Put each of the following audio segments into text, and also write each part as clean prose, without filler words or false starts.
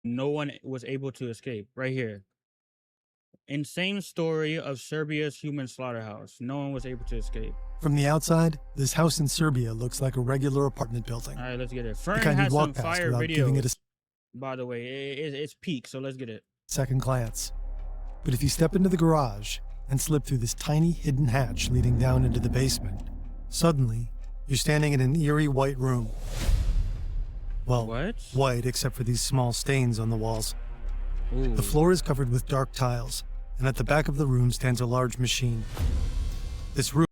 No one was able to escape. Right here. Insane story of Serbia's human slaughterhouse. No one was able to escape. From the outside, this house in Serbia looks like a regular apartment building. All right, let's get it. The Fern kind you'd has some walk past fire without giving it a videos, by the way. It's peak, so let's get it. second glance. But if you step into the garage and slip through this tiny hidden hatch leading down into the basement, suddenly you're standing in an eerie white room. Well, What? white except for these small stains on the walls. Ooh. The floor is covered with dark tiles, and at the back of the room stands a large machine. This room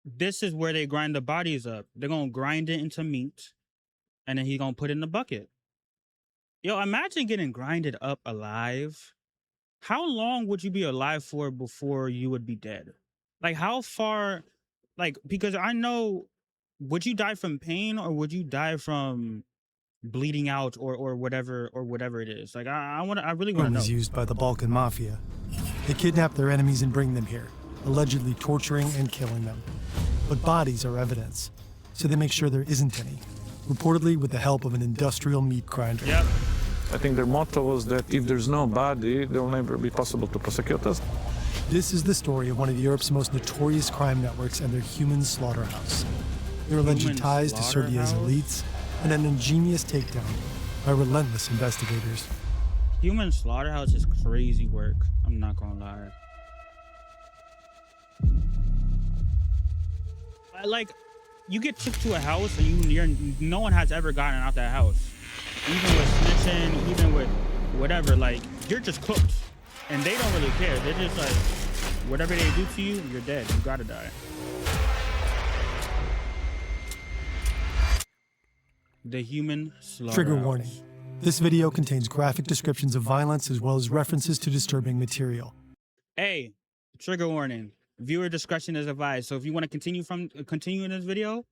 This is where they grind the bodies up. They're gonna grind it into meat, and then he's gonna put it in the bucket. Yo, imagine getting grinded up alive. How long would you be alive for before you would be dead? Like, how far? Like, because I know, would you die from pain or would you die from bleeding out or whatever it is? Like, I really want to know. is used by the Balkan Mafia. They kidnap their enemies and bring them here, allegedly torturing and killing them. But bodies are evidence, so they make sure there isn't any, reportedly with the help of an industrial meat grinder. Yep. I think their motto was that if there's no body, there will never be possible to prosecute us. This is the story of one of Europe's most notorious crime networks and their human slaughterhouse. Their alleged Human ties to Serbia's slaughterhouse? elites and an ingenious takedown by relentless investigators. Human slaughterhouse is crazy work. I'm not gonna lie. Like, you get took to a house and no one has ever gotten out that house. Even with snitching, even with whatever, like, you're just cooked. And they don't really care. They're just like, whatever they do to you, you're dead. You gotta die. The human slaughterhouse. Trigger warning. This video contains graphic descriptions of violence as well as references to disturbing material. Hey, trigger warning. Viewer discretion is advised. So if you want to continue in this video,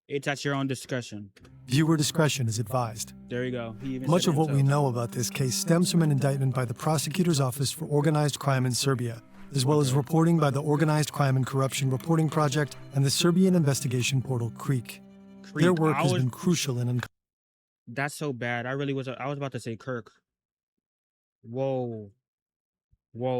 it's at your own discretion. Viewer discretion is advised. There you go. He even Much said of it what we himself. know about this case stems from an indictment by the Prosecutor's Office for Organized Crime in Serbia, as well as reporting by the Organized Crime and Corruption Reporting Project and the Serbian investigation portal Creek. Their Creep. work has been crucial in That's so bad. I was about to say Kirk. Whoa,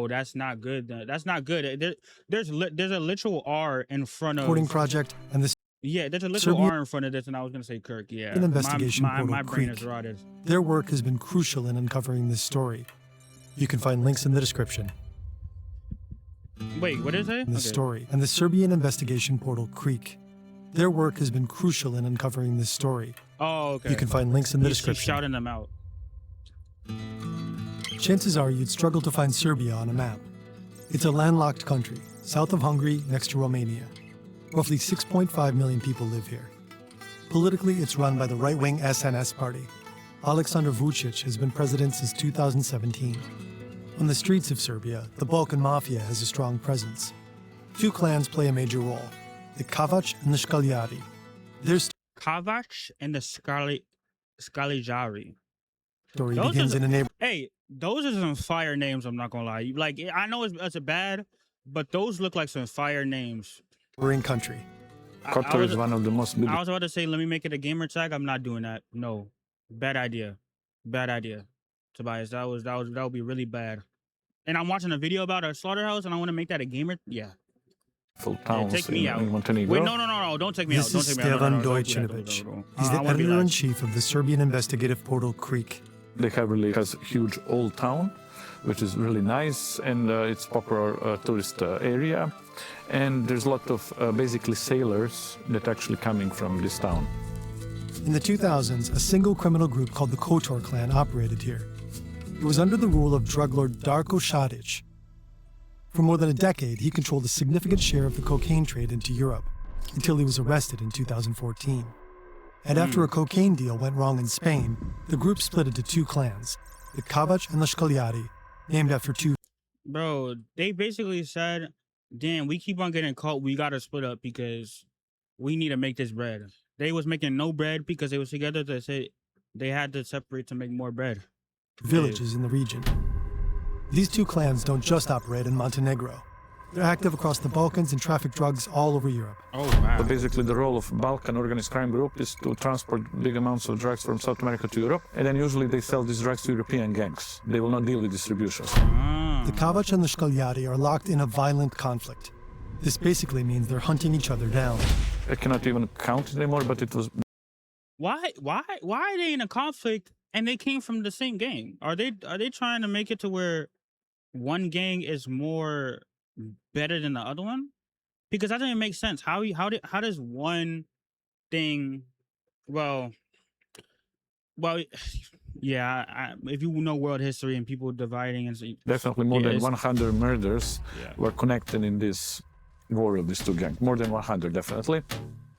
that's not good. That's not good. There's a literal R in front of reporting project and the Yeah, there's a literal Serbian R in front of this, and I was gonna say Kirk. Yeah, An investigation portal, my brain is Creek. rotted. Their work has been crucial in uncovering this story. You can find links in the description. Wait, what is it? In this story and the Serbian investigation portal Creek. Their work has been crucial in uncovering this story. Oh, okay. You can find links in the He's description. shouting them out. Chances are you'd struggle to find Serbia on a map. It's a landlocked country, south of Hungary, next to Romania. Roughly 6.5 million people live here. Politically, it's run by the right-wing SNS party. Aleksandar Vučić has been president since 2017. On the streets of Serbia, the Balkan Mafia has a strong presence. Two clans play a major role, the Kavač and the Škaljari. Their Kavač and the Skalijari. story Those begins are- in a neighborhood. Hey, those are some fire names. I'm not gonna lie. Like, I know it's a bad, but those look like some fire names. Neighboring country. Kotor is one of the most I beautiful. was about to say, let me make it a gamer tag. I'm not doing that. No, bad idea. Bad idea, Tobias. That would be really bad. And I'm watching a video about a slaughterhouse, and I want to make that a gamer. Yeah. Towns take me in, out. in Montenegro. Wait, no. Don't take me This out. is Don't take me out. No, Stevan no, don't do that, Dojčinović. don't. He's I the wanna be live. editor-in-chief of the Serbian investigative portal Creek. They have really has huge old town, which is really nice, and it's popular tourist area. And there's a lot of basically sailors that actually coming from this town. In the 2000s, a single criminal group called the Kotor clan operated here. It was under the rule of drug lord Darko Šarić. For more than a decade, he controlled a significant share of the cocaine trade into Europe, until he was arrested in 2014. And after a cocaine deal went wrong in Spain, the group split into two clans, the Kavač and the Škaljari, named after two Bro, they basically said, damn, we keep on getting caught. We got to split up because we need to make this bread. They was making no bread because they was together. They said they had to separate to make more bread. villages in the region. These two clans don't just operate in Montenegro. They're active across the Balkans and traffic drugs all over Europe. Oh, wow. So basically, the role of Balkan organized crime group is to transport big amounts of drugs from South America to Europe, and then usually they sell these drugs to European gangs. They will not deal with distributions. The Kavač and the Shkaljari are locked in a violent conflict. This basically means they're hunting each other down. I cannot even count it anymore, but it was Why are they in a conflict and they came from the same gang? Are they trying to make it to where one gang is more better than the other one? Because that doesn't make sense. How does one thing, well, yeah, if you know world history and people dividing and definitely more than it's- 100 murders Yeah. were connected in this war of these two gangs. More than 100, definitely.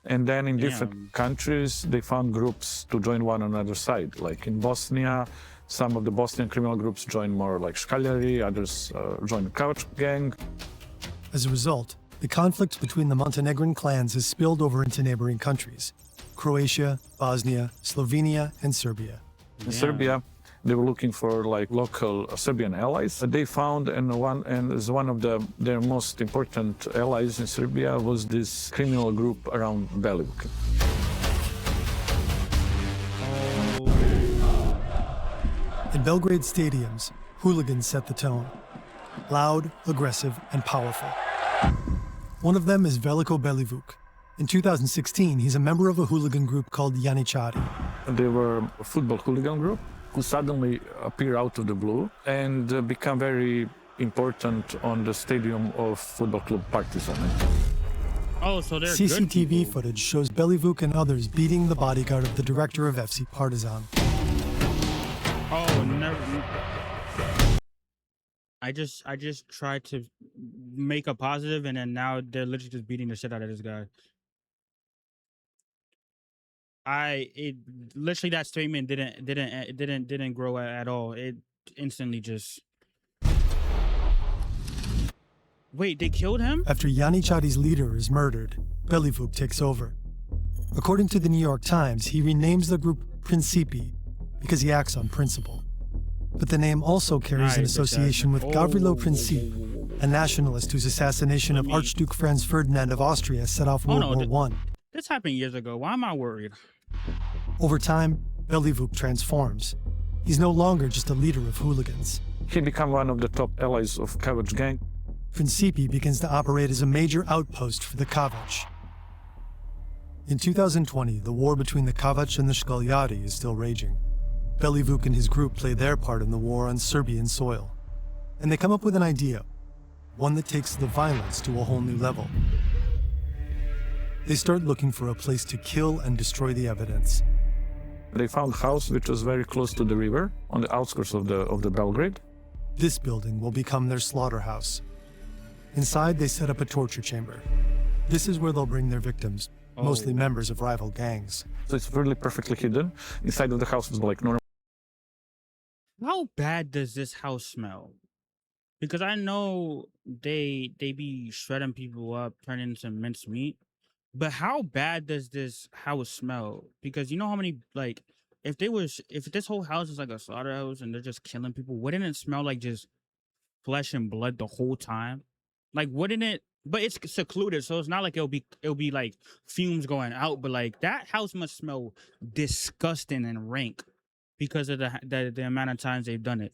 And then in different countries, they found groups to join one another side. Like in Bosnia, some of the Bosnian criminal groups joined more like Shkaljari, others joined the Kavač gang. As a result, the conflict between the Montenegrin clans has spilled over into neighboring countries: Croatia, Bosnia, Slovenia, and Serbia. In Serbia, they were looking for like local Serbian allies. They found, and as one of their most important allies in Serbia was this criminal group around Belivuk. In Belgrade stadiums, hooligans set the tone. Loud, aggressive, and powerful. One of them is Veliko Belivuk. In 2016, he's a member of a hooligan group called Janičari. They were a football hooligan group who suddenly appear out of the blue and become very important on the stadium of football club Partizan. Oh, so they're CCTV good people. footage shows Belivuk and others beating the bodyguard of the director of FC Partizan. Oh, never. I just tried to make a positive, and then now they're literally just beating the shit out of this guy. Literally that statement didn't grow at all. It instantly just. Wait, they killed him? After Janičari's leader is murdered, Belivuk takes over. According to the New York Times, he renames the group Principi because he acts on principle. But the name also carries an Right, association with Gavrilo Oh. Princip, a nationalist whose assassination of Archduke Franz Ferdinand of Austria set off Oh, World no, War I. This happened years ago. Why am I worried? Over time, Belivuk transforms. He's no longer just a leader of hooligans. He became one of the top allies of Kavač gang. Principi begins to operate as a major outpost for the Kavač. In 2020, the war between the Kavač and the Shkaljari is still raging. Belivuk and his group play their part in the war on Serbian soil. And they come up with an idea, one that takes the violence to a whole new level. They start looking for a place to kill and destroy the evidence. They found a house which was very close to the river on the outskirts of the Belgrade. This building will become their slaughterhouse. Inside, they set up a torture chamber. This is where they'll bring their victims, mostly members of rival gangs. So it's really perfectly hidden. Inside of the house was like normal. How bad does this house smell? Because I know they be shredding people up, turning into minced meat. But how bad does this house smell? Because you know how many, like, if this whole house is like a slaughterhouse and they're just killing people, wouldn't it smell like just flesh and blood the whole time? Like, wouldn't it? But it's secluded, so it's not like it'll be like fumes going out. But like that house must smell disgusting and rank because of the amount of times they've done it.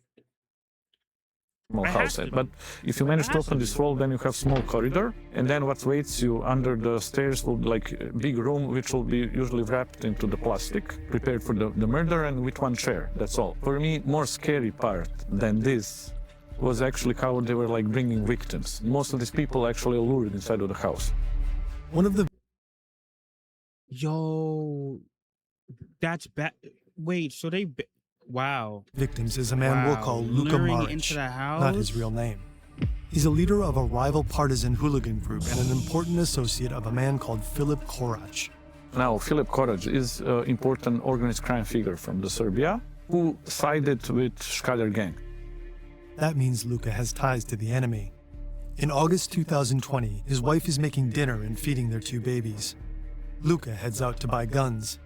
Small I house. have to. But if you manage to open this wall, then you have small corridor, and then what waits you under the stairs will be like a big room, which will be usually wrapped into the plastic, prepared for the murder, and with one chair. That's all. For me, more scary part than this was actually how they were like bringing victims. Most of these people actually lured inside of the house. One of the Yo, that's bad. Wait, so wow. victims is a man we'll call Luka Luring Maric, into the house? not his real name. He's a leader of a rival partisan hooligan group and an important associate of a man called Filip Korac. Now, Filip Korac is an important organized crime figure from the Serbia who sided with Shkaljar gang. That means Luka has ties to the enemy. In August 2020, his wife is making dinner and feeding their two babies. Luka heads out to buy guns.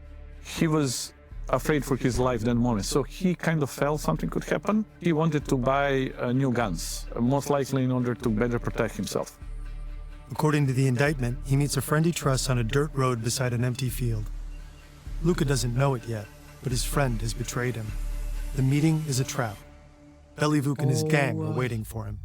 He was afraid for his life that moment. So he kind of felt something could happen. He wanted to buy new guns, most likely in order to better protect himself. According to the indictment, he meets a friend he trusts on a dirt road beside an empty field. Luka doesn't know it yet, but his friend has betrayed him. The meeting is a trap. Belivuk and his gang are waiting for him.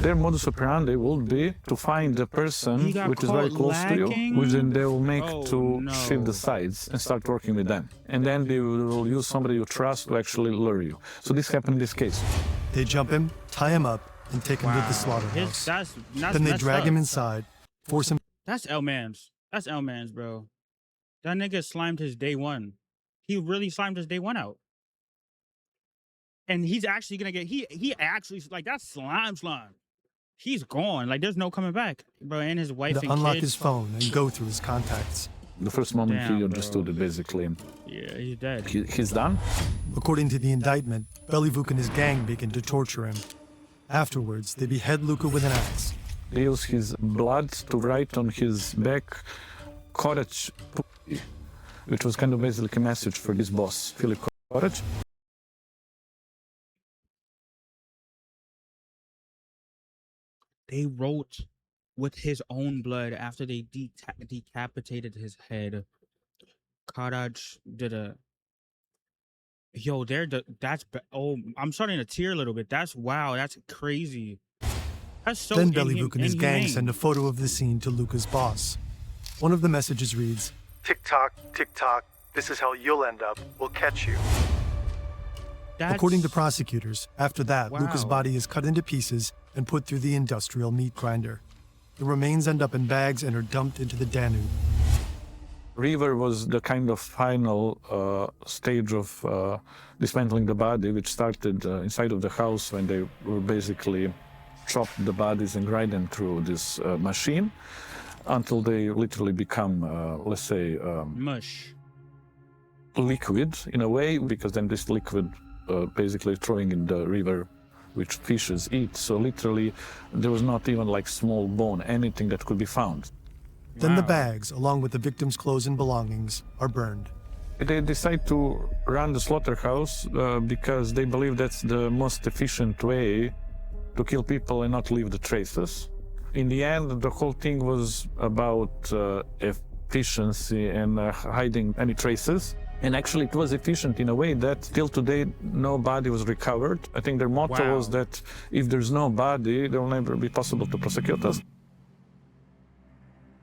Their modus operandi would be to find the person which is very close to you, which then they will make to shift the sides and start working with them. And then they will use somebody you trust to actually lure you. So this happened in this case. They jump him, tie him up, and take him to the slaughterhouse. Then they drag him inside, force him. That's L-Mans. That's L-Mans, bro. That nigga slimed his day one. He really slimed his day one out. And he's actually gonna get, he actually, like, that's slime. He's gone. Like, there's no coming back, bro. And his wife to and unlock kids. his phone and go through his contacts. The first moment Damn, he understood it, basically. Yeah, he's dead. He's done. According to the indictment, Belivuk and his gang begin to torture him. Afterwards, they behead Luka with an axe. They use his blood to write on his back, courage, which was kind of basically a message for this boss, Philip Courage. They wrote with his own blood after they decapitated his head. Karaj did a. Yo, oh, I'm starting to tear a little bit. That's wow. That's crazy. That's so. Then Belivuk and his gang inhumane. send a photo of the scene to Luka's boss. One of the messages reads, "Tick-tock, tick-tock, this is how you'll end up. We'll catch you." According to prosecutors, after that, Luka's Wow. body is cut into pieces and put through the industrial meat grinder. The remains end up in bags and are dumped into the Danube. River was the kind of final stage of dismantling the body, which started inside of the house when they were basically chopped the bodies and grind them through this machine until they literally become, let's say, mush. liquid in a way, because then this liquid basically throwing in the river, which fishes eat. So literally, there was not even like small bone, anything that could be found. Then the Wow. bags, along with the victim's clothes and belongings, are burned. They decide to run the slaughterhouse because they believe that's the most efficient way to kill people and not leave the traces. In the end, the whole thing was about efficiency and hiding any traces. And actually, it was efficient in a way that till today, no body was recovered. I think their motto Wow. was that if there's no body, there will never be possible to prosecute us.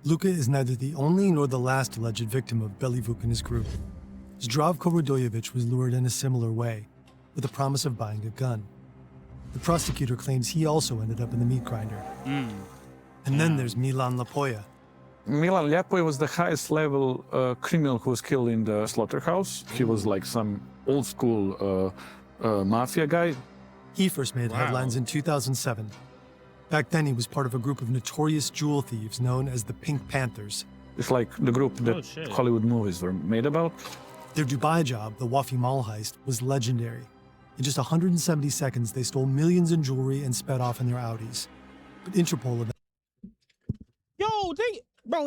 Luka is neither the only nor the last alleged victim of Belivuk and his group. Zdravko Radojevic was lured in a similar way, with the promise of buying a gun. The prosecutor claims he also ended up in the meat grinder. And then there's Milan Lapoja. Milan Ljapoje was the highest level criminal who was killed in the slaughterhouse. He was like some old school mafia guy. He first made headlines in 2007. Back then, he was part of a group of notorious jewel thieves known as the Pink Panthers. It's like the group that shit. Hollywood movies were made about. Their Dubai job, the Wafi Mall heist, was legendary. In just 170 seconds, they stole millions in jewelry and sped off in their Audis. But Interpol Yo,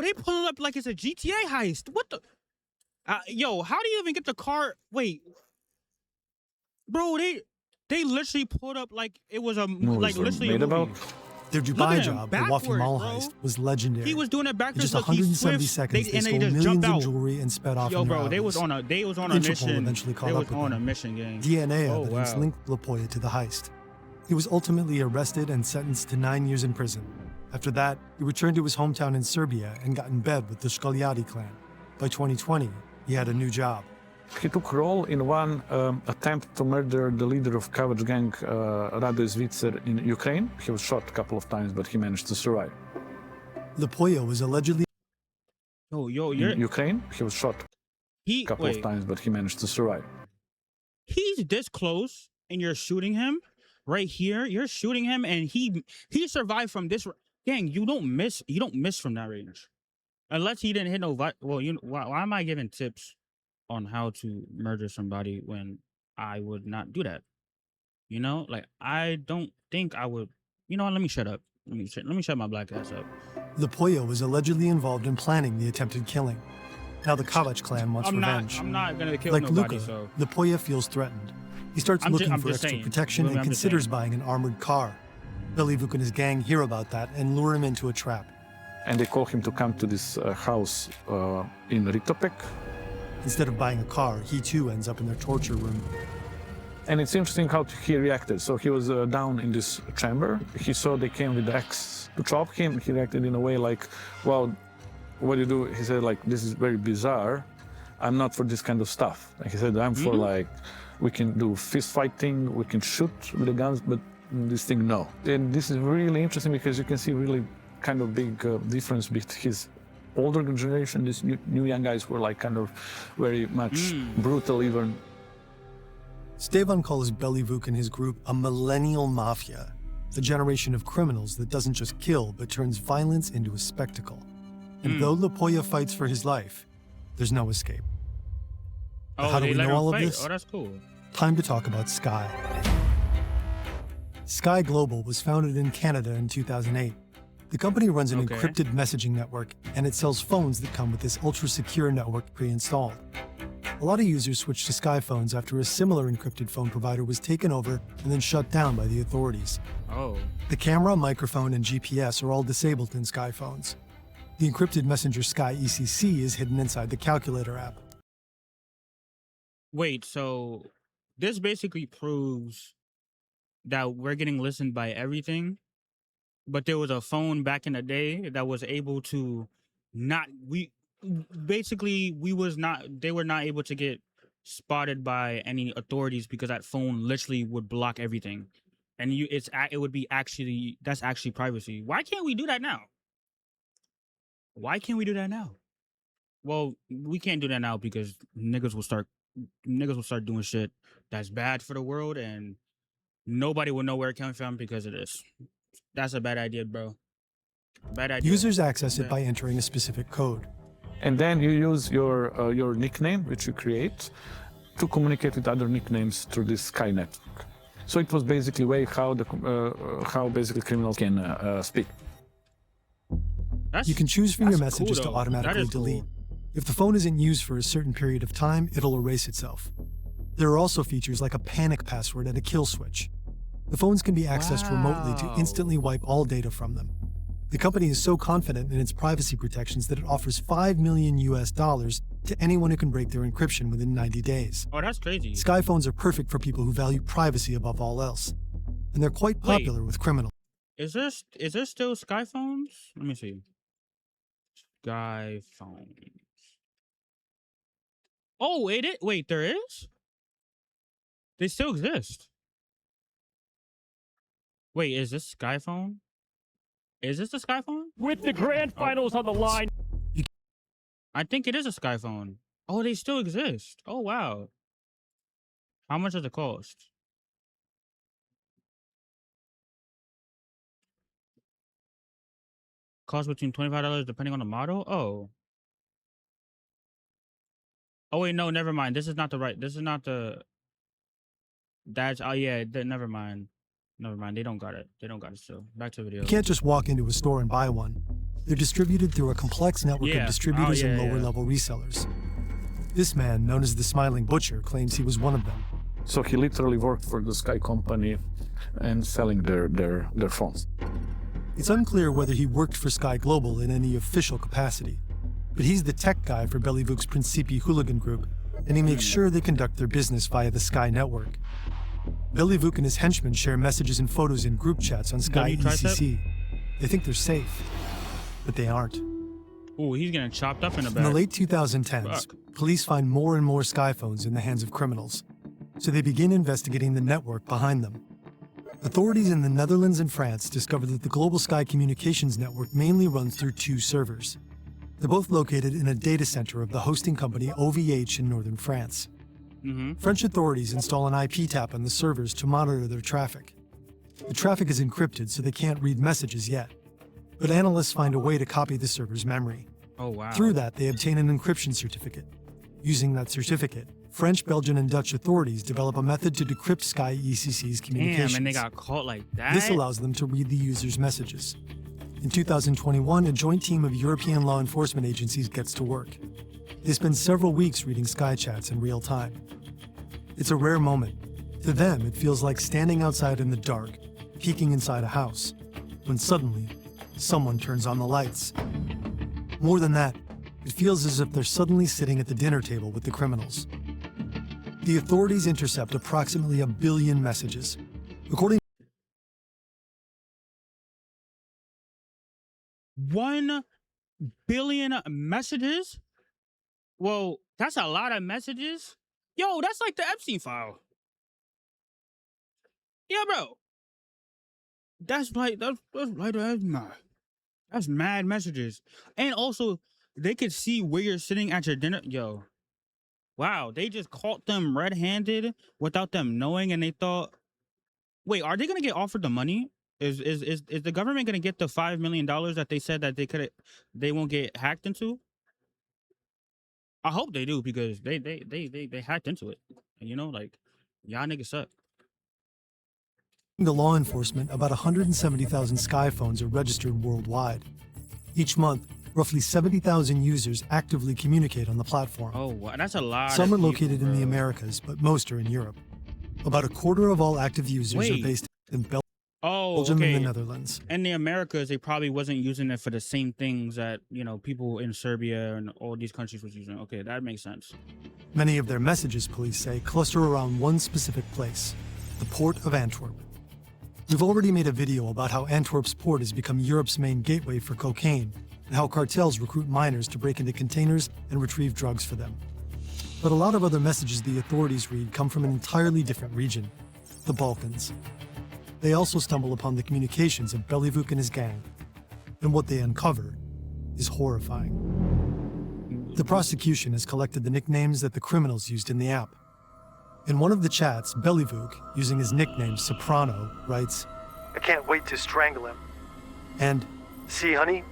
they pulling up like it's a GTA heist. What the? Yo, how do you even get the car? Wait, bro, they literally pulled up like it was a Movies like were literally made a movie. about. Their Look Dubai at him, job, the Wafi backwards, Mall bro. heist, was legendary. He was doing it In backwards. just Look, he's 170 Swift. seconds, they and stole just millions jumped in out. jewelry and sped off Yo, in their bro, they was Audis. on a Interpol mission. eventually caught They up was with on them. a mission, gang. DNA Oh, evidence wow. linked Lapoja to the heist. He was ultimately arrested and sentenced to 9 years in prison. After that, he returned to his hometown in Serbia and got in bed with the Školjadi clan. By 2020, he had a new job. He took role in one attempt to murder the leader of Kavač gang, Radoje Zvicer, in Ukraine. He was shot a couple of times, but he managed to survive. Lapoja was allegedly Yo, In Ukraine, he was shot a couple of times, but he managed to survive. He's this close and you're shooting him right here. You're shooting him and he survived from this. Gang, you don't miss from that range. Unless he didn't hit no why am I giving tips on how to murder somebody when I would not do that? You know, like I don't think I would. You know what? Let me shut up. Let me shut my black ass up. Lapoja was allegedly involved in planning the attempted killing. Now the Kovac clan wants revenge. I'm not gonna kill Like nobody. Luka, So Lepoya feels threatened. He starts looking I'm for just extra saying. protection and I'm just considers saying. buying an armored car. Belivuk and his gang hear about that and lure him into a trap. And they call him to come to this house in Ritopek. Instead of buying a car, he too ends up in their torture room. And it's interesting how he reacted. So he was down in this chamber. He saw they came with the axe to chop him. He reacted in a way like, well, what do you do? He said, like, this is very bizarre. I'm not for this kind of stuff. And he said, I'm for like, we can do fist fighting, we can shoot with the guns, but this thing, no. And this is really interesting because you can see really kind of big difference between his older generation. These new young guys were like kind of very much brutal even. Stevan calls Belivuk and his group a millennial mafia, a generation of criminals that doesn't just kill but turns violence into a spectacle. And though Lepoya fights for his life, there's no escape. But how do we know all of this? Oh, that's cool. Time to talk about Sky. Sky Global was founded in Canada in 2008. The company runs an encrypted messaging network, and it sells phones that come with this ultra-secure network pre-installed. A lot of users switched to Sky phones after a similar encrypted phone provider was taken over and then shut down by the authorities. Oh. The camera, microphone, and GPS are all disabled in Sky phones. The encrypted messenger Sky ECC is hidden inside the calculator app. Wait, so this basically proves that we're getting listened by everything, but there was a phone back in the day that was able to they were not able to get spotted by any authorities because that phone literally would block everything. And that's actually privacy. Why can't we do that now? Why can't we do that now? Well, we can't do that now because niggas will start doing shit that's bad for the world, and nobody will know where it came from because of this. That's a bad idea, bro. Bad idea. Users access it by entering a specific code. And then you use your nickname, which you create, to communicate with other nicknames through this Sky network. So it was basically a way how basically criminals can speak. You can choose for your messages to though. automatically That is delete. cool. If the phone isn't used for a certain period of time, it'll erase itself. There are also features like a panic password and a kill switch. The phones can be accessed remotely to instantly wipe all data from them. The company is so confident in its privacy protections that it offers $5 million to anyone who can break their encryption within 90 days. Oh, that's crazy. Sky phones are perfect for people who value privacy above all else. And they're quite popular with criminals. Is there still Sky phones? Let me see. Sky phones. Oh, wait, there is? They still exist. Wait, is this Sky phone? Is this the Sky phone? With the grand finals on the line. I think it is a Sky phone. Oh, they still exist. Oh, wow. How much does it cost? Cost between $25 depending on the model? Oh. Oh, wait, no, never mind. This is not the... That's... Oh, yeah, never mind. Never mind. They don't got it. Still. Back to the video. You can't just walk into a store and buy one. They're distributed through a complex network of distributors and lower-level resellers. This man, known as the Smiling Butcher, claims he was one of them. So he literally worked for the Sky company and selling their phones. It's unclear whether he worked for Sky Global in any official capacity, but he's the tech guy for Belivuk's Principi hooligan group, and he makes sure they conduct their business via the Sky network. Belivuk and his henchmen share messages and photos in group chats on Sky ECC. They think they're safe, but they aren't. Ooh, he's getting chopped up in the back. In the late 2010s, police find more and more Sky phones in the hands of criminals, so they begin investigating the network behind them. Authorities in the Netherlands and France discovered that the global Sky communications network mainly runs through two servers. They're both located in a data center of the hosting company OVH in northern France. French authorities install an IP tap on the servers to monitor their traffic. The traffic is encrypted, so they can't read messages yet. But analysts find a way to copy the server's memory. Oh, wow. Through that, they obtain an encryption certificate. Using that certificate, French, Belgian, and Dutch authorities develop a method to decrypt Sky ECC's communications. Damn, and they got caught like that? This allows them to read the user's messages. In 2021, a joint team of European law enforcement agencies gets to work. They spend several weeks reading Sky chats in real time. It's a rare moment. To them, it feels like standing outside in the dark, peeking inside a house, when suddenly, someone turns on the lights. More than that, it feels as if they're suddenly sitting at the dinner table with the criminals. The authorities intercept approximately 1 billion messages. According 1 billion messages? Well, that's a lot of messages. Yo, that's like the Epstein file. Yeah, bro. That's mad messages. And also, they could see where you're sitting at your dinner. Yo, wow, they just caught them red-handed without them knowing, and they thought, wait, are they gonna get offered the money? Is the government gonna get the $5 million that they said that they won't get hacked into? I hope they do, because they hacked into it. You know, like, y'all niggas suck. to law enforcement, about 170,000 Sky phones are registered worldwide. Each month, roughly 70,000 users actively communicate on the platform. Oh, wow, that's a lot. Some of are located people, in the bro. Americas, but most are in Europe. About a quarter of all active users Wait. are based in Oh, Belgium okay. and the Netherlands. In the Americas, they probably wasn't using it for the same things that, you know, people in Serbia and all these countries was using. Okay, that makes sense. Many of their messages, police say, cluster around one specific place, the port of Antwerp. We've already made a video about how Antwerp's port has become Europe's main gateway for cocaine, and how cartels recruit miners to break into containers and retrieve drugs for them. But a lot of other messages the authorities read come from an entirely different region, the Balkans. They also stumble upon the communications of Belivuk and his gang, and what they uncover is horrifying. The prosecution has collected the nicknames that the criminals used in the app. In one of the chats, Belivuk, using his nickname Soprano, writes, "I can't wait to strangle him." And, "See, honey?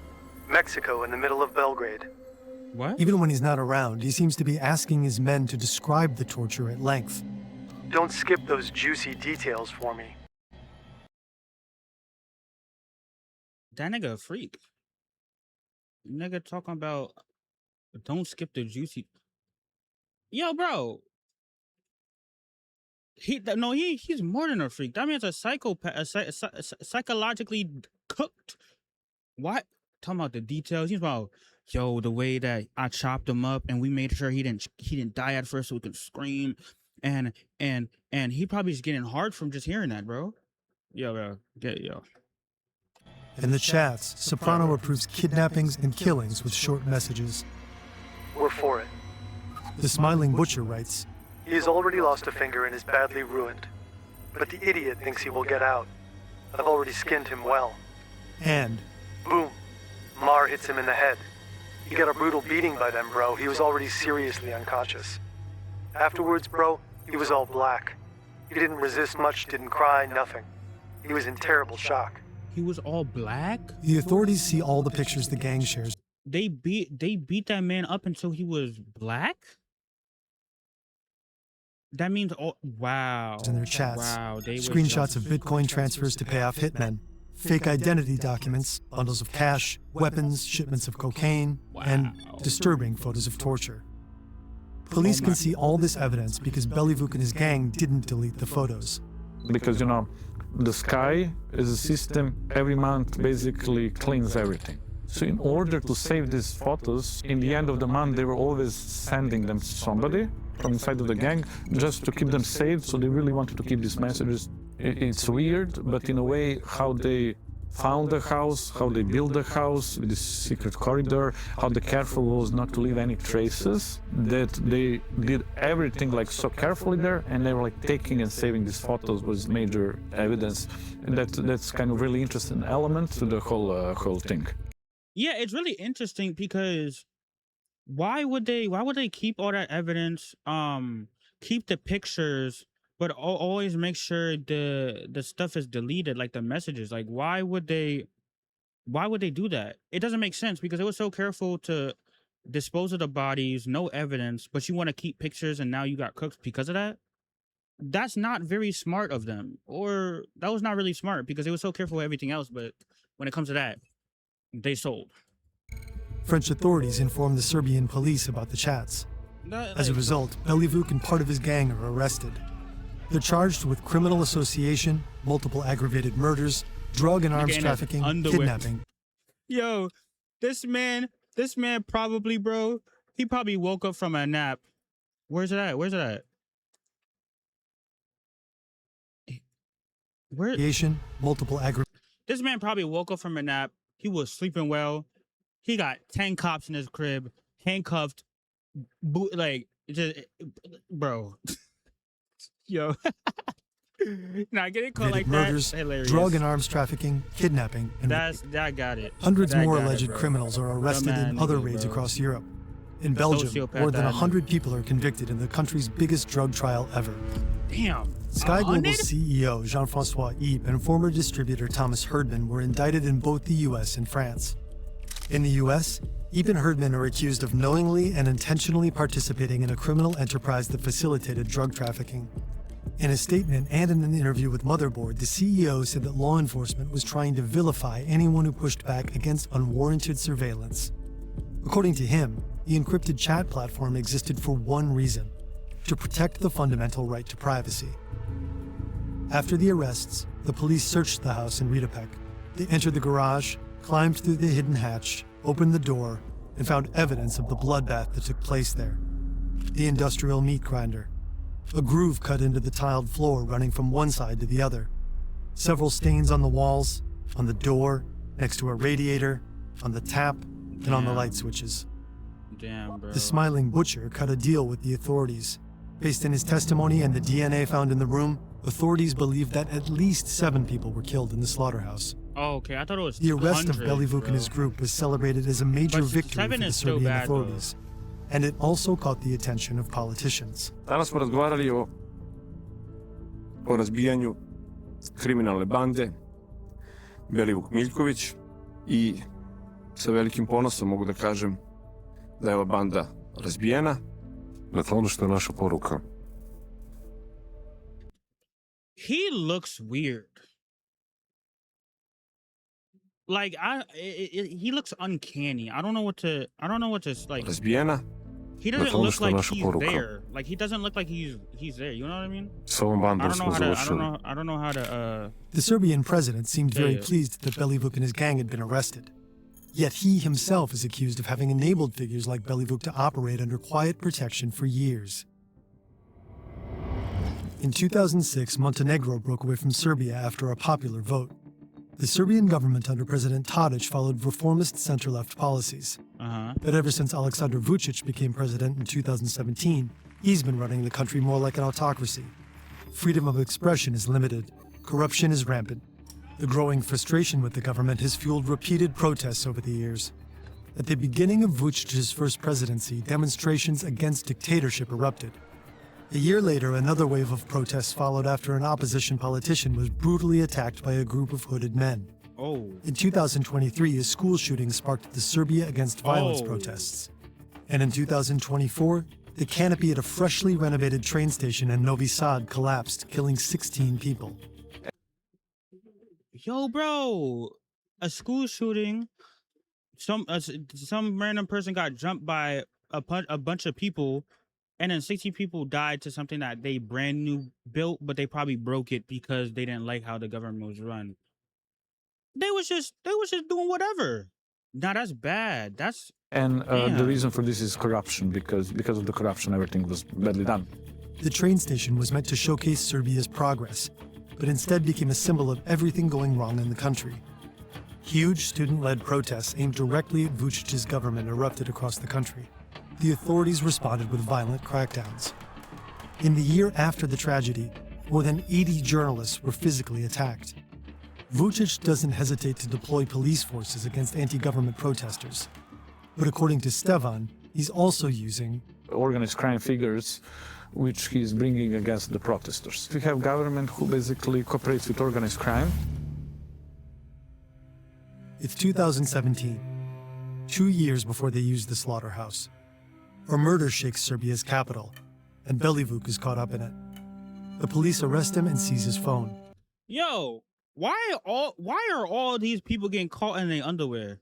Mexico in the middle of Belgrade." What? Even when he's not around, he seems to be asking his men to describe the torture at length. "Don't skip those juicy details for me." That nigga a freak. Nigga talking about don't skip the juicy. Yo, bro. He's more than a freak. That man's a psychopath, psychologically cooked. What? Talking about the details. He's about, yo, the way that I chopped him up and we made sure he didn't die at first so we could scream, and he probably is getting hard from just hearing that, bro. Yo, bro, yo. In the chats, Soprano approves kidnappings and killings with short messages. "We're for it." The smiling butcher writes, "He has already lost a finger and is badly ruined. But the idiot thinks he will get out. I've already skinned him well." And, boom, Mar hits him in the head. He got a brutal beating by them, bro. He was already seriously unconscious. Afterwards, bro, he was all black. He didn't resist much, didn't cry, nothing. He was in terrible shock. He was all black? The authorities see all the pictures the gang shares. They beat that man up until he was black? That means, oh, wow. In their chats, wow, they screenshots of Bitcoin transfers to pay off hitmen, fake identity documents, bundles of cash, weapons, shipments of cocaine, and disturbing photos of torture. Police can see all this evidence because Belivuk and his gang didn't delete the photos. Because, you know, the Sky is a system every month basically cleans everything. So in order to save these photos, in the end of the month, they were always sending them to somebody from inside of the gang just to keep them saved. So they really wanted to keep these messages. It's weird, but in a way, how they found the house, how they built the house with this secret corridor, how the careful was not to leave any traces, that they did everything like so carefully there, and they were like taking and saving these photos was major evidence. And that's kind of really interesting element to the whole thing. Yeah, it's really interesting because why would they keep all that evidence, keep the pictures, but always make sure the stuff is deleted, like the messages? Like, why would they do that? It doesn't make sense because they were so careful to dispose of the bodies, no evidence, but you want to keep pictures and now you got cooked because of that? That's not very smart of them. Or that was not really smart because they were so careful with everything else, but when it comes to that, they sold. French authorities informed the Serbian police about the chats. As a result, Belivuk and part of his gang are arrested. They're charged with criminal association, multiple aggravated murders, drug and arms trafficking, kidnapping. Yo, this man probably, bro, he probably woke up from a nap. Where's it at? Multiple aggravated. This man probably woke up from a nap. He was sleeping well. He got 10 cops in his crib, handcuffed, bro. Yo. Nah, getting caught like murders, that, hilarious. Drug and arms trafficking, kidnapping, and I got it. Hundreds more alleged criminals are arrested in other raids across Europe. In Belgium, more than 100 people are convicted in the country's biggest drug trial ever. Damn. Sky Global's CEO Jean-François Yves and former distributor Thomas Herdman were indicted in both the US and France. In the US, Yves and Herdman are accused of knowingly and intentionally participating in a criminal enterprise that facilitated drug trafficking. In a statement and in an interview with Motherboard, the CEO said that law enforcement was trying to vilify anyone who pushed back against unwarranted surveillance. According to him, the encrypted chat platform existed for one reason: to protect the fundamental right to privacy. After the arrests, the police searched the house in Riedepec. They entered the garage, climbed through the hidden hatch, opened the door, and found evidence of the bloodbath that took place there. The industrial meat grinder. A groove cut into the tiled floor running from one side to the other. Several stains on the walls, on the door, next to a radiator, on the tap, and on the light switches. Damn, bro. The smiling butcher cut a deal with the authorities. Based on his testimony and the DNA found in the room, authorities believe that at least 7 people were killed in the slaughterhouse. Oh, okay. I thought it was The arrest of Belivuk and his group was celebrated as a major victory for the Serbian authorities. And it also caught the attention of politicians. Danas smo razgovarali o razbijanju kriminalne bande Belivuk Miljković i sa velikim ponosom mogu da kažem da je ova banda razbijena. Dakle, ono što je naša poruka. He looks weird. Like he looks uncanny. I don't know what to like. Razbijena. He doesn't look like he's there. Like he doesn't look like he's there. You know what I mean? Sa ovom bandom smo završili. I don't know how to The Serbian president seemed very pleased that Belivuk and his gang had been arrested. Yet he himself is accused of having enabled figures like Belivuk to operate under quiet protection for years. In 2006, Montenegro broke away from Serbia after a popular vote. The Serbian government under President Tadic followed reformist center-left policies. But ever since Aleksandar Vučić became president in 2017, he's been running the country more like an autocracy. Freedom of expression is limited. Corruption is rampant. The growing frustration with the government has fueled repeated protests over the years. At the beginning of Vučić's first presidency, demonstrations against dictatorship erupted. A year later, another wave of protests followed after an opposition politician was brutally attacked by a group of hooded men. In 2023, a school shooting sparked the Serbia Against Violence protests. And in 2024, the canopy at a freshly renovated train station in Novi Sad collapsed, killing 16 people. Yo, bro, a school shooting. Some random person got jumped by a bunch of people, and then 60 people died to something that they brand new built, but they probably broke it because they didn't like how the government was run. They was just doing whatever. Now that's bad. The reason for this is corruption, because of the corruption, everything was badly done. The train station was meant to showcase Serbia's progress, but instead became a symbol of everything going wrong in the country. Huge student-led protests aimed directly at Vučić's government erupted across the country. The authorities responded with violent crackdowns. In the year after the tragedy, more than 80 journalists were physically attacked. Vučić doesn't hesitate to deploy police forces against anti-government protesters. But according to Stevan, he's also using organized crime figures which he's bringing against the protesters. We have government who basically cooperates with organized crime. It's 2017, 2 years before they used the slaughterhouse. A murder shakes Serbia's capital, and Belivuk is caught up in it. The police arrest him and seize his phone. Yo, why are all these people getting caught in their underwear?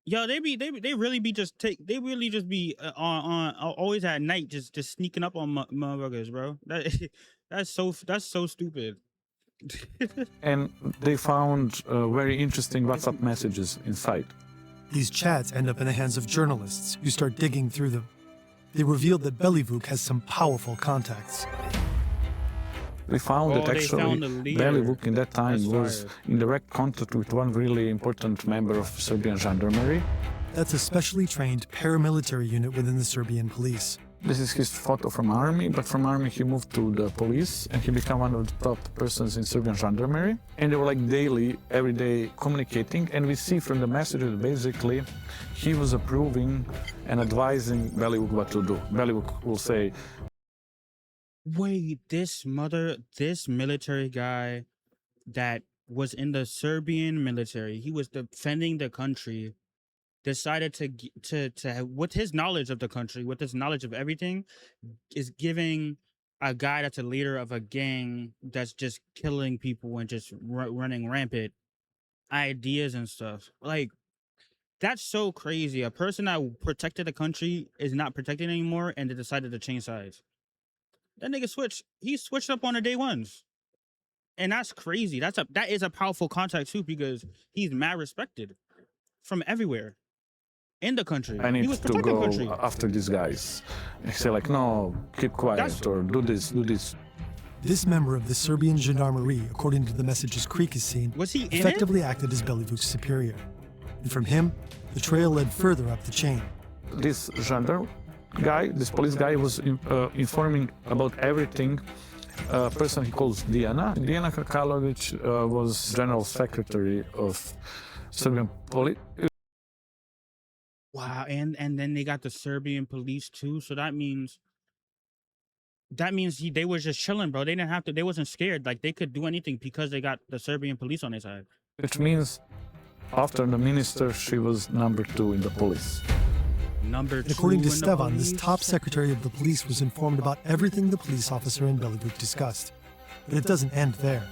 Yo, they really be they really just be on always at night just sneaking up on motherfuckers, bro. That's so stupid. And they found very interesting WhatsApp messages inside. These chats end up in the hands of journalists who start digging through them. They revealed that Belivuk has some powerful contacts. We found that they actually found the leader. Belivuk in that time That's was fire. in direct contact with one really important member of Serbian gendarmerie. That's a specially trained paramilitary unit within the Serbian police. This is his photo from army, but from army he moved to the police and he became one of the top persons in Serbian gendarmerie. And they were like daily, every day communicating. And we see from the messages basically he was approving and advising Belivuk what to do. Belivuk will say, Wait, this military guy that was in the Serbian military, he was defending the country, decided to with his knowledge of the country, with his knowledge of everything, is giving a guy that's a leader of a gang that's just killing people and just running rampant ideas and stuff. Like, that's so crazy. A person that protected the country is not protected anymore and they decided to change sides. That nigga he switched up on the day ones. And that's crazy. That is a powerful contact too, because he's mad respected from everywhere in the country. I need He was to protecting go country. after these guys. He say like, no, keep quiet That's- or do this, do this. This member of the Serbian gendarmerie, according to the messages Creek has seen, Was he in it? effectively acted as Belivuk's superior. And from him, the trail led further up the chain. This gendarme guy, this police guy was informing about everything. A person he calls Diana. Diana Kakalovic was general secretary of Serbian police. Wow, and then they got the Serbian police too. So that means they were just chilling, bro. They didn't have to. They wasn't scared. Like, they could do anything because they got the Serbian police on their side. Which means after the minister, she was number 2 in the police. Number And two. according to in the Stevan, this police. top secretary of the police was informed about everything the police officer and Belivuk discussed. But it doesn't end there.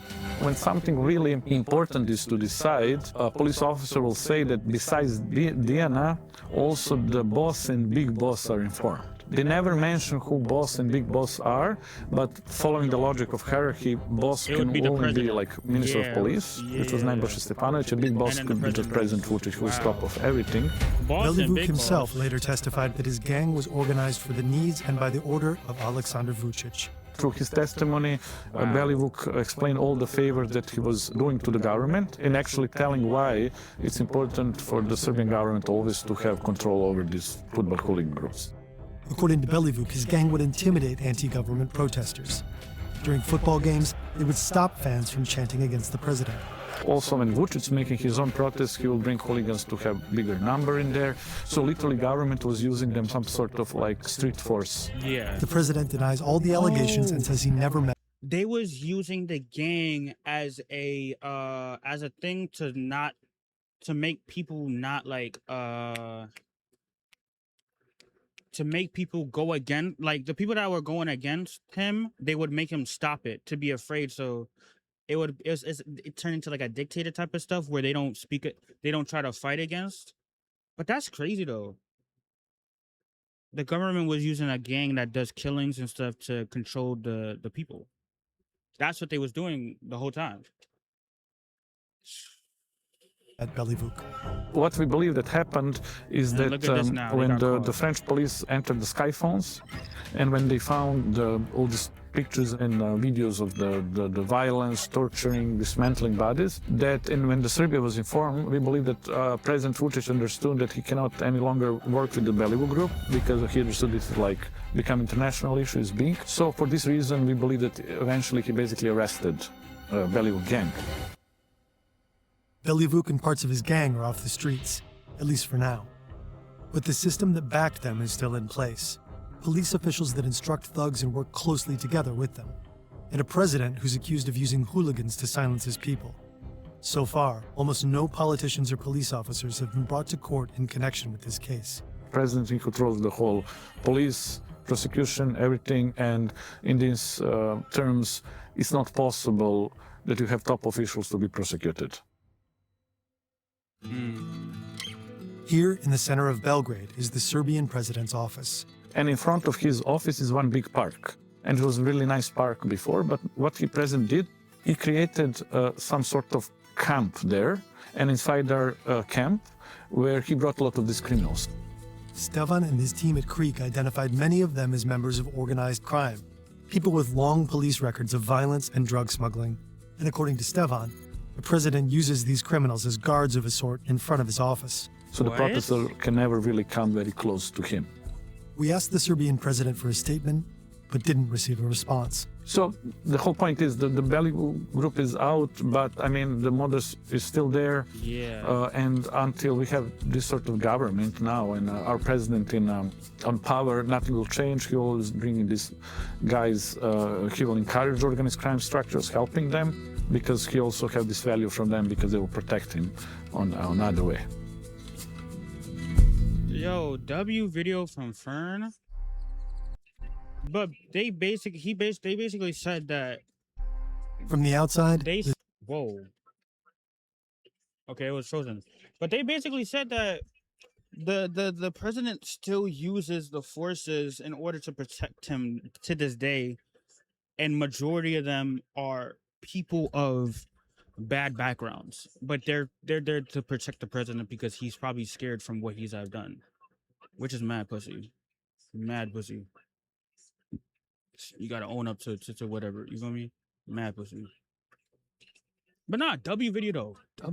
When something really important is to decide, a police officer will say that besides Diana, also the boss and big boss are informed. They never mention who boss and big boss are, but following the logic of hierarchy, boss It would can be the only be president. like minister Yeah, of police, which was yeah. Nebojša Stepanovic. A big boss And then could the be just president. President Vučić, who was Wow. top of everything. Boss and Belivuk big himself boss. later testified that his gang was organized for the needs and by the order of Aleksandar Vučić. Through his testimony, Belivuk explained all the favors that he was doing to the government and actually telling why it's important for the Serbian government always to have control over these football hooligan groups. According to Belivuk, his gang would intimidate anti-government protesters. During football games, they would stop fans from chanting against the president. Also, when Vučić making his own protests, he will bring hooligans to have bigger number in there. So literally government was using them some sort of like street force. Yeah. The president denies all the allegations and says he never met. They was using the gang as a thing to make people not like to make people go again, like the people that were going against him, they would make him stop it, to be afraid. So it turned into like a dictator type of stuff where they don't speak it, they don't try to fight against. But that's crazy though. The government was using a gang that does killings and stuff to control the people. That's what they was doing the whole time. at Belivuk. What we believe that happened is And that look at this now, they when got the caught. French police entered the sky phones, and when they found all these pictures and videos of the violence, torturing, dismantling bodies, and when the Serbia was informed, we believe that President Vučić understood that he cannot any longer work with the Belivuk group because he understood this is like become international issue, is big. So for this reason, we believe that eventually he basically arrested Belivuk gang. Belivuk and parts of his gang are off the streets, at least for now. But the system that backed them is still in place. Police officials that instruct thugs and work closely together with them. And a president who's accused of using hooligans to silence his people. So far, almost no politicians or police officers have been brought to court in connection with this case. President, he controls the whole police, prosecution, everything, and in these terms, it's not possible that you have top officials to be prosecuted. Here, in the center of Belgrade, is the Serbian president's office. And in front of his office is one big park. And it was a really nice park before, but what the president did, he created some sort of camp there, and inside our camp, where he brought a lot of these criminals. Stevan and his team at Creek identified many of them as members of organized crime, people with long police records of violence and drug smuggling. And according to Stevan, the president uses these criminals as guards of a sort in front of his office. So the What? protester can never really come very close to him. We asked the Serbian president for a statement, but didn't receive a response. So the whole point is that the Belly group is out, but I mean, the modus is still there. Yeah. And until we have this sort of government now and our president on power, nothing will change. He will always bring in these guys, he will encourage organized crime structures, helping them, because he also have this value from them because they will protect him on another way. Yo, W video from Fern. But they basically said that From the outside, they whoa. Okay, it was frozen. But they basically said that the president still uses the forces in order to protect him to this day, and majority of them are people of bad backgrounds, but they're there to protect the president because he's probably scared from what he's done, which is mad pussy. Mad pussy. You gotta own up to whatever. You feel me? Mad pussy. But nah, W video though. W